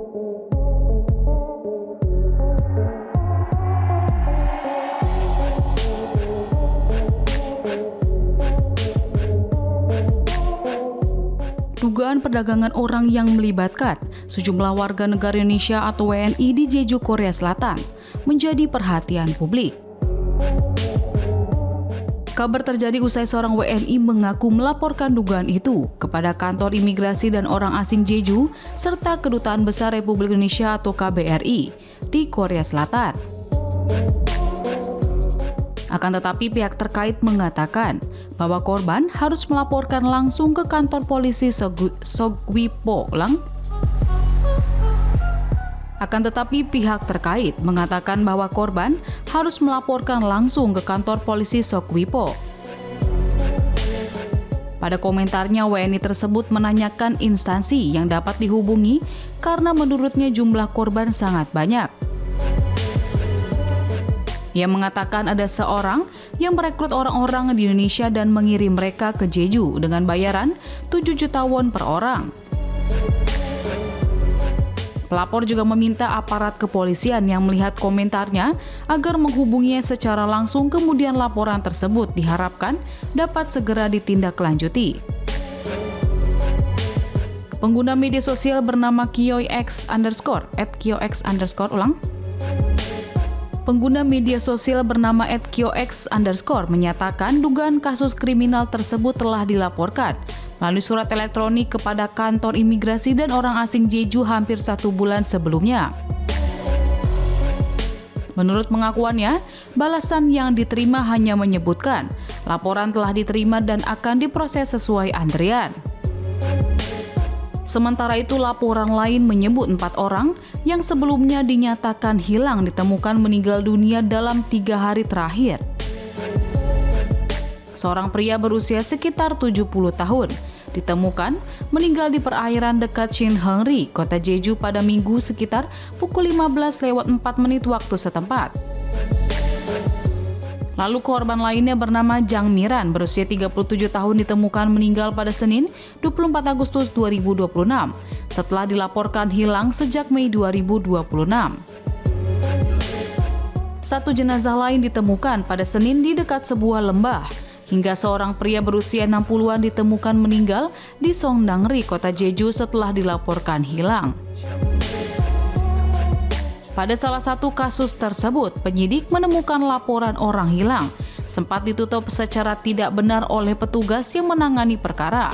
Dugaan perdagangan orang yang melibatkan sejumlah warga negara Indonesia atau WNI di Jeju, Korea Selatan menjadi perhatian publik. Kabar terjadi usai seorang WNI mengaku melaporkan dugaan itu kepada kantor imigrasi dan orang asing Jeju serta Kedutaan Besar Republik Indonesia atau KBRI di Korea Selatan. Akan tetapi pihak terkait mengatakan bahwa korban harus melaporkan langsung ke kantor polisi Sogwipo Lang. Akan tetapi pihak terkait mengatakan bahwa korban harus melaporkan langsung ke kantor polisi Sogwipo. Pada komentarnya, WNI tersebut menanyakan instansi yang dapat dihubungi karena menurutnya jumlah korban sangat banyak. Ia mengatakan ada seorang yang merekrut orang-orang di Indonesia dan mengirim mereka ke Jeju dengan bayaran 7 juta won per orang. Pelapor juga meminta aparat kepolisian yang melihat komentarnya agar menghubunginya secara langsung, kemudian laporan tersebut diharapkan dapat segera ditindaklanjuti. Pengguna media sosial bernama @kiox_, Pengguna media sosial bernama @kiox_ menyatakan dugaan kasus kriminal tersebut telah dilaporkan melalui surat elektronik kepada kantor imigrasi dan orang asing Jeju hampir 1 bulan sebelumnya. Menurut pengakuannya, balasan yang diterima hanya menyebutkan laporan telah diterima dan akan diproses sesuai antrian. Sementara itu, laporan lain menyebut 4 orang yang sebelumnya dinyatakan hilang ditemukan meninggal dunia dalam 3 hari terakhir. Seorang pria berusia sekitar 70 tahun ditemukan meninggal di perairan dekat Shinheungri, kota Jeju pada Minggu sekitar pukul 15:04 waktu setempat. Lalu korban lainnya bernama Jang Miran berusia 37 tahun ditemukan meninggal pada Senin 24 Agustus 2026 setelah dilaporkan hilang sejak Mei 2026. Satu jenazah lain ditemukan pada Senin di dekat sebuah lembah, hingga seorang pria berusia 60-an ditemukan meninggal di Songdangri, kota Jeju setelah dilaporkan hilang. Pada salah satu kasus tersebut, penyidik menemukan laporan orang hilang sempat ditutup secara tidak benar oleh petugas yang menangani perkara.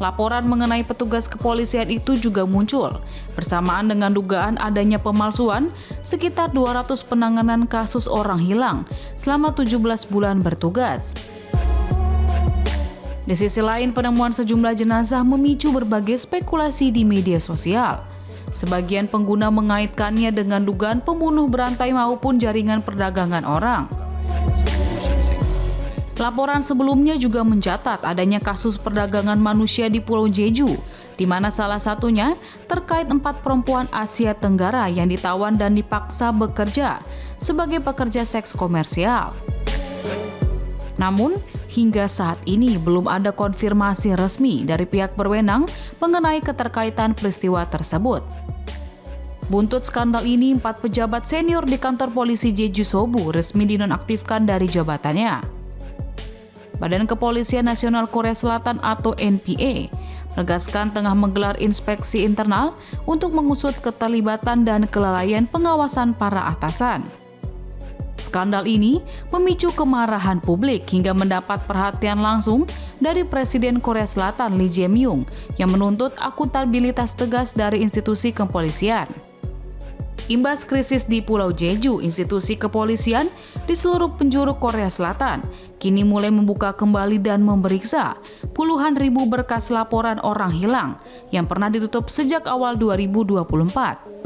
Laporan mengenai petugas kepolisian itu juga muncul bersamaan dengan dugaan adanya pemalsuan sekitar 200 penanganan kasus orang hilang selama 17 bulan bertugas. Di sisi lain, penemuan sejumlah jenazah memicu berbagai spekulasi di media sosial. Sebagian pengguna mengaitkannya dengan dugaan pembunuh berantai maupun jaringan perdagangan orang. Laporan sebelumnya juga mencatat adanya kasus perdagangan manusia di Pulau Jeju, di mana salah satunya terkait 4 perempuan Asia Tenggara yang ditawan dan dipaksa bekerja sebagai pekerja seks komersial. Namun, hingga saat ini belum ada konfirmasi resmi dari pihak berwenang mengenai keterkaitan peristiwa tersebut. Buntut skandal ini, 4 pejabat senior di kantor polisi Jeju Sobu resmi dinonaktifkan dari jabatannya. Badan Kepolisian Nasional Korea Selatan atau NPA menegaskan tengah menggelar inspeksi internal untuk mengusut keterlibatan dan kelalaian pengawasan para atasan. Skandal ini memicu kemarahan publik hingga mendapat perhatian langsung dari Presiden Korea Selatan Lee Jae-myung yang menuntut akuntabilitas tegas dari institusi kepolisian. Imbas krisis di Pulau Jeju, institusi kepolisian di seluruh penjuru Korea Selatan kini mulai membuka kembali dan memeriksa puluhan ribu berkas laporan orang hilang yang pernah ditutup sejak awal 2024.